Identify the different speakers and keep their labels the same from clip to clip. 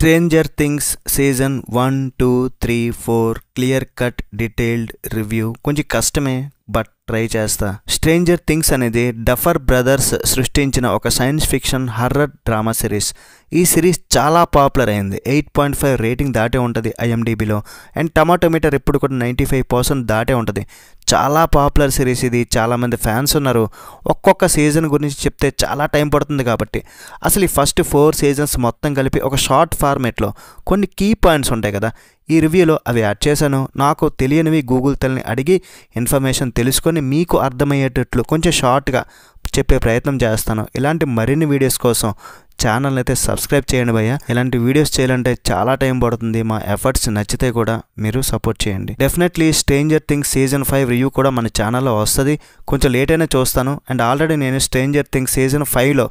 Speaker 1: Stranger Things Season 1, 2, 3, 4 clear cut detailed review కొంచెం కష్టమే but try చేస్తా. స్ట్రేంజర్ థింగ్స్ అనేది డఫర్ బ్రదర్స్ సృష్టించిన ఒక science fiction horror drama series. ఈ సిరీస్ చాలా పాపులర్ అయింది. 8.5 రేటింగ్ దాటే ఉంటుంది IMDbలో. అండ్ టమాటో మీటర్ ఇప్పుడు కూడా 95% దాటే ఉంటుంది. చాలా పాపులర్ సిరీస్ ఇది. చాలామంది ఫ్యాన్స్ ఉన్నారు. ఒక్కొక్క సీజన్ గురించి చెప్తే చాలా టైం పడుతుంది కాబట్టి అసలు ఈ ఫస్ట్ 4 సీజన్స్ మొత్తం కలిపి ఒక షార్ట్ ఫార్మేట్లో కొన్ని కీ పాయింట్స్ ఉంటాయి కదా, ఈ రివ్యూలో అవి యాడ్ చేశాను. నాకు తెలియనివి గూగుల్ తల్లిని అడిగి ఇన్ఫర్మేషన్ తెలుసుకొని మీకు అర్థమయ్యేటట్లు కొంచెం షార్ట్గా చెప్పే ప్రయత్నం చేస్తాను. ఇలాంటి మరిన్ని వీడియోస్ కోసం ఛానల్ అయితే సబ్స్క్రైబ్ చేయండి భయ్య. ఇలాంటి వీడియోస్ చేయాలంటే చాలా టైం పడుతుంది. మా ఎఫర్ట్స్ నచ్చితే కూడా మీరు సపోర్ట్ చేయండి. Definitely stranger things season 5 review కూడా మన ఛానల్లో వస్తుంది. కొంచెం లేట్ అయినా చూస్తాను. అండ్ ఆల్రెడీ నేను స్ట్రేంజర్ థింగ్స్ సీజన్ 5లో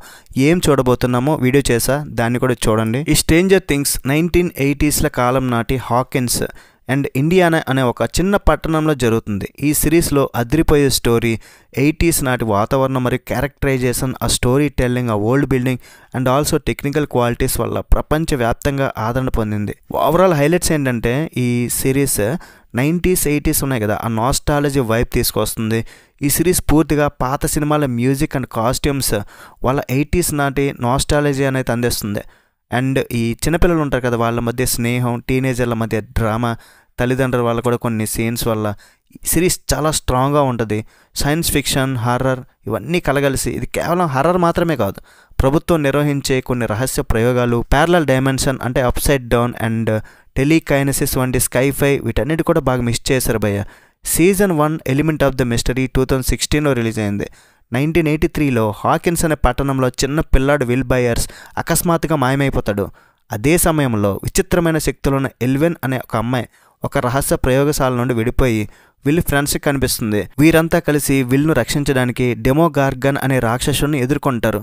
Speaker 1: ఏం చూడబోతున్నామో వీడియో చేసా, దాన్ని కూడా చూడండి. ఈ స్ట్రేంజర్ థింగ్స్ 1980s కాలం నాటి హాకిన్స్ అండ్ ఇండియానా అనే ఒక చిన్న పట్టణంలో జరుగుతుంది. ఈ సిరీస్లో అదిరిపోయే స్టోరీ, 80s నాటి వాతావరణం మరియు క్యారెక్టరైజేషన్, ఆ స్టోరీ టెల్లింగ్, ఆ world building and also technical qualities వల్ల ప్రపంచవ్యాప్తంగా ఆదరణ పొందింది. ఓవరాల్ హైలైట్స్ ఏంటంటే ఈ సిరీస్ 90s 80s ఉన్నాయి కదా, ఆ నాస్టాలజీ వైబ్ తీసుకొస్తుంది. ఈ సిరీస్ పూర్తిగా పాత సినిమాల మ్యూజిక్ అండ్ కాస్ట్యూమ్స్ వాళ్ళ 80s నాటి నాస్టాలజీ అనేది అందిస్తుంది. అండ్ ఈ చిన్నపిల్లలు ఉంటారు కదా, వాళ్ళ మధ్య స్నేహం, టీనేజర్ల మధ్య డ్రామా, తల్లిదండ్రుల వల్ల కూడా కొన్ని సీన్స్ వల్ల సిరీస్ చాలా స్ట్రాంగ్గా ఉంటుంది. సైన్స్ ఫిక్షన్, హర్రర్ ఇవన్నీ కలగలిసి ఇది కేవలం హర్రర్ మాత్రమే కాదు, ప్రభుత్వం నిర్వహించే కొన్ని రహస్య ప్రయోగాలు, ప్యారలల్ డైమెన్షన్ అంటే up side down and telekinesis వంటి స్కైఫై వీటన్నిటి కూడా బాగా మిస్ చేశారు భయ్య. Season 1 element of the mystery 2016లో రిలీజ్ అయింది. 1983లో హాకిన్స్ అనే పట్టణంలో చిన్న పిల్లాడు విల్ బయర్స్ అకస్మాత్తుగా మాయమైపోతాడు. అదే సమయంలో విచిత్రమైన శక్తులున్న ఎల్వెన్ అనే ఒక అమ్మాయి ఒక రహస్య ప్రయోగశాల నుండి విడిపోయి విల్ ఫ్రెండ్స్కి కనిపిస్తుంది. వీరంతా కలిసి విల్ను రక్షించడానికి డెమోగార్గన్ అనే రాక్షసుని ఎదుర్కొంటారు.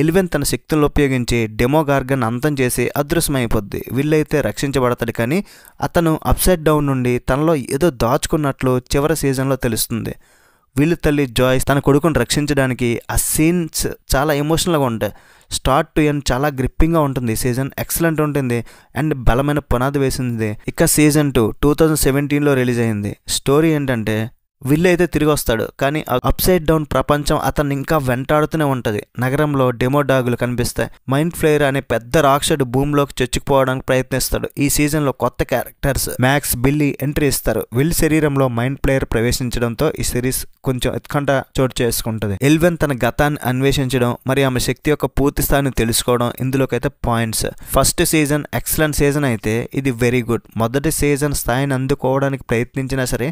Speaker 1: ఎల్వెన్ తన శక్తులను ఉపయోగించి డెమోగార్గన్ అంతం చేసి అదృశ్యమైపోద్ది. విల్ అయితే రక్షించబడతాడు, కానీ అతను అప్సైడ్ డౌన్ నుండి తనలో ఏదో దాచుకున్నట్లు చివరి సీజన్లో తెలుస్తుంది. వీళ్ళ తల్లి జాయ్స్ తన కొడుకుని రక్షించడానికి ఆ సీన్స్ చాలా ఎమోషనల్గా ఉంటాయి. స్టార్ట్ టు ఎండ్ చాలా గ్రిప్పింగ్గా ఉంటుంది. సీజన్ ఎక్సలెంట్ ఉంటుంది అండ్ బలమైన పునాది వేసింది. ఇక సీజన్ 2 2017లో రిలీజ్ అయింది. స్టోరీ ఏంటంటే విల్ అయితే తిరిగి వస్తాడు, కానీ అప్సైడ్ డౌన్ ప్రపంచం అతన్ని ఇంకా వెంటాడుతూనే ఉంటుంది. నగరంలో డెమో డాగులు కనిపిస్తాయి. మైండ్ ఫ్లేయర్ అనే పెద్ద రాక్షసుడు భూమిలోకి చొచ్చుకుపోవడానికి ప్రయత్నిస్తాడు. ఈ సీజన్లో కొత్త క్యారెక్టర్స్ మ్యాక్స్, బిల్లీ ఎంట్రీ ఇస్తారు. విల్ శరీరంలో మైండ్ ఫ్లేయర్ ప్రవేశించడంతో ఈ సిరీస్ కొంచెం ఉత్కంఠ చోటు చేసుకుంటుంది. ఎల్వెన్ తన గతాన్ని అన్వేషించడం మరియు ఆమె శక్తి యొక్క పూర్తి స్థాయిని తెలుసుకోవడం ఇందులోకైతే points. First season excellent season అయితే ఇది వెరీ గుడ్. మొదటి సీజన్ స్థాయిని అందుకోవడానికి ప్రయత్నించినా సరే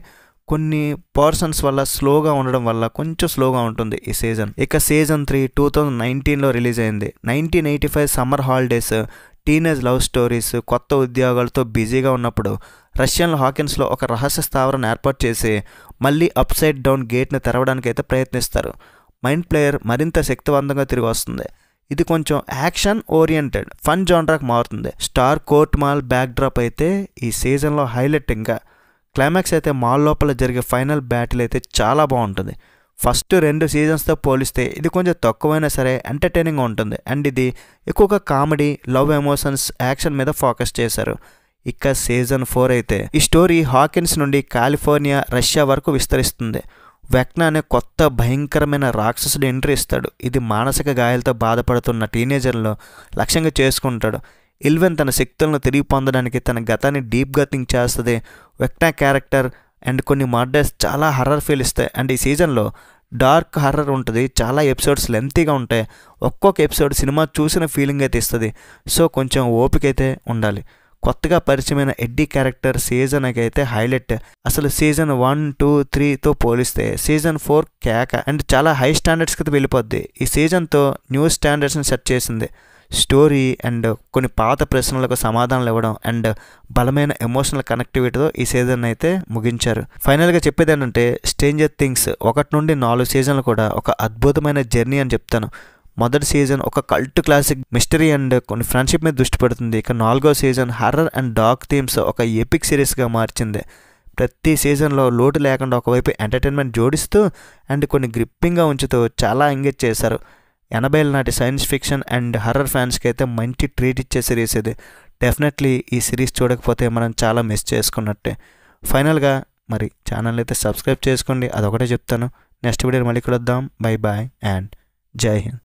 Speaker 1: కొన్ని పర్సన్స్ వల్ల స్లోగా ఉండడం వల్ల కొంచెం స్లోగా ఉంటుంది ఈ సీజన్. ఇక సీజన్ 3 2019లో రిలీజ్ అయింది. 1985 summer holidays, teenage love stories, కొత్త ఉద్యోగాలతో బిజీగా ఉన్నప్పుడు రష్యన్ హాకిన్స్లో ఒక రహస్య స్థావరం ఏర్పాటు చేసి మళ్ళీ అప్సైడ్ డౌన్ గేట్ని తెరవడానికి అయితే ప్రయత్నిస్తారు. మైండ్ ప్లేయర్ మరింత శక్తివంతంగా తిరిగి వస్తుంది. ఇది కొంచెం యాక్షన్ ఓరియంటెడ్ ఫన్ జానరాకి మారుతుంది. Star court mall back drop అయితే ఈ సీజన్లో హైలైట్. ఇంకా క్లైమాక్స్ అయితే మాల్ లోపల జరిగే ఫైనల్ బ్యాటిల్ అయితే చాలా బాగుంటుంది. ఫస్ట్ 2 సీజన్స్తో పోలిస్తే ఇది కొంచెం తక్కువైనా సరే ఎంటర్టైనింగ్గా ఉంటుంది. అండ్ ఇది ఎక్కువగా కామెడీ, లవ్, ఎమోషన్స్, యాక్షన్ మీద ఫోకస్ చేశారు. ఇక సీజన్ 4 అయితే ఈ స్టోరీ హాకిన్స్ నుండి కాలిఫోర్నియా, రష్యా వరకు విస్తరిస్తుంది. వెక్నా అనే కొత్త భయంకరమైన రాక్షసుడు ఎంట్రీ ఇస్తాడు. ఇది మానసిక గాయాలతో బాధపడుతున్న టీనేజర్లో లక్ష్యంగా చేసుకుంటాడు. ఎల్వెన్ తన శక్తులను తిరిగి పొందడానికి తన గతాన్ని డీప్గా థింక్ చేస్తుంది. వెక్నా క్యారెక్టర్ అండ్ కొన్ని మర్డర్స్ చాలా హర్రర్ ఫీల్ ఇస్తాయి. అండ్ ఈ సీజన్లో డార్క్ హర్రర్ ఉంటుంది. చాలా ఎపిసోడ్స్ లెంతీగా ఉంటాయి. ఒక్కొక్క ఎపిసోడ్ సినిమా చూసిన ఫీలింగ్ అయితే ఇస్తుంది. సో కొంచెం ఓపిక అయితే ఉండాలి. కొత్తగా పరిచయమైన ఎడ్డీ క్యారెక్టర్ సీజన్కి అయితే హైలైట్. అసలు సీజన్ 1, 2, 3తో పోలిస్తే సీజన్ 4 కేక అండ్ చాలా హై స్టాండర్డ్స్కి అయితే వెళ్ళిపోద్ది. ఈ సీజన్తో న్యూ స్టాండర్డ్స్ని సెట్ చేసింది. స్టోరీ అండ్ కొన్ని పాత ప్రశ్నలకు సమాధానాలు ఇవ్వడం అండ్ బలమైన ఎమోషనల్ కనెక్టివిటీతో ఈ సీజన్ అయితే ముగించారు. ఫైనల్గా చెప్పేది ఏంటంటే స్ట్రేంజర్ థింగ్స్ 1 నుండి 4 సీజన్లు కూడా ఒక అద్భుతమైన జర్నీ అని చెప్తాను. మొదటి సీజన్ ఒక కల్ట్ క్లాసిక్ మిస్టరీ అండ్ కొన్ని ఫ్రెండ్షిప్ మీద దృష్టి పెడుతుంది. ఇక 4వ season horror and dark themes ఒక ఎపిక్ సిరీస్గా మార్చింది. ప్రతి సీజన్లో లోటు లేకుండా ఒకవైపు ఎంటర్టైన్మెంట్ జోడిస్తూ అండ్ కొన్ని గ్రిప్పింగ్గా ఉంచుతూ చాలా ఎంగేజ్ చేశారు. 80ల నాటి సైన్స్ ఫిక్షన్ అండ్ హర్రర్ ఫ్యాన్స్కి అయితే మంచి ట్రీట్ ఇచ్చే సిరీస్ ఇది. డెఫినెట్లీ ఈ సిరీస్ చూడకపోతే మనం చాలా మిస్ చేసుకున్నట్టే. ఫైనల్గా మరి ఛానల్ అయితే సబ్స్క్రైబ్ చేసుకోండి, అదొకటే చెప్తాను. నెక్స్ట్ వీడియో మళ్ళీ కలుద్దాం. బై బాయ్ అండ్ జై హింద్.